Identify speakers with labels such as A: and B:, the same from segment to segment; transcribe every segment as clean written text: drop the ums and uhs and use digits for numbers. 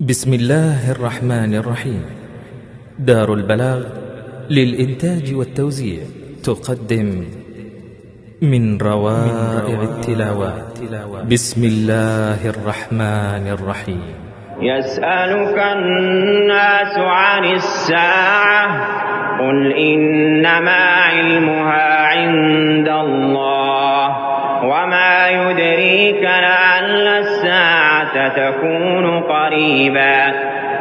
A: بسم الله الرحمن الرحيم. دار البلاغ للإنتاج والتوزيع تقدم من روائع التلاوات. بسم الله الرحمن الرحيم.
B: يسألك الناس عن الساعة قل إنما علمها عند الله وما يدريك لعل الساعة تكون قريبا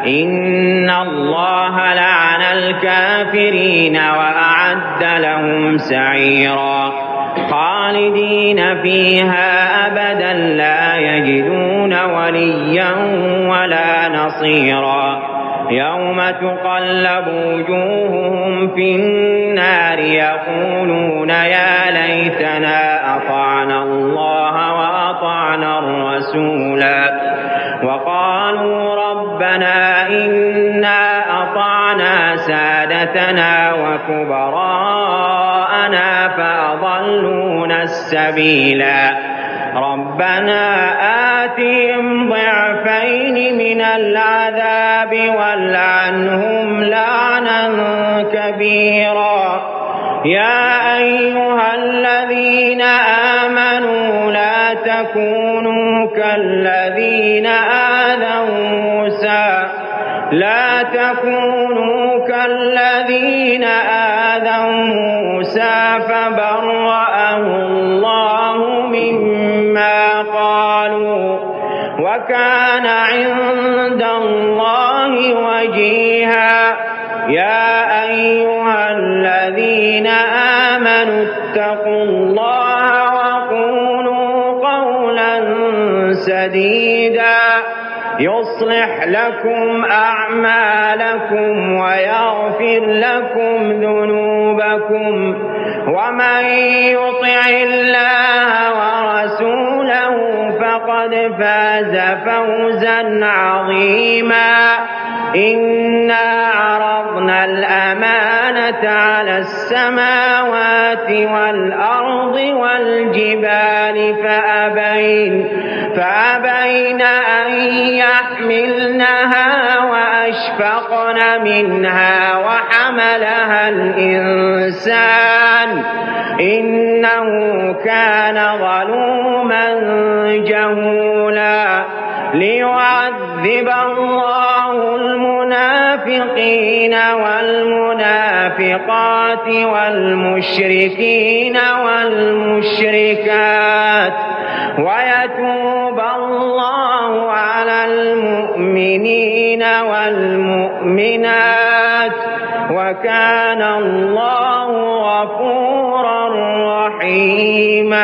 B: إن الله لعن الكافرين وأعد لهم سعيرا خالدين فيها أبدا لا يجدون وليا ولا نصيرا يوم تقلب وجوههم في النار يقولون يا ليتنا أطعنا الله وأطعنا الرسولا وقالوا ربنا إنا أطعنا سادتنا وكبراءنا فأضلونا السبيلا ربنا آتهم ضعفين من العذاب والعنهم لعنا كبيرا يا أيها الذين آمنوا لا تكونوا كالذين آذوا موسى فبرأه الله مما قالوا وكان عند الله وجيها يا أيها الذين آمنوا اتقوا الله وقولوا قولا سديدا يصلح لكم أعمالكم ويغفر لكم ذنوبكم ومن يطع الله ورسوله فقد فاز فوزا عظيما إنا عرضنا الأمانة على السماوات والأرض والجبال فأبين أن يحملنها وأشفقن منها وحملها الإنسان إنه كان ظلوما جهولا ليعذب الله المنافقين والمنافقات والمشركين والمشركات ويتوب الله على المؤمنين والمؤمنات وكان الله غفورا رحيما.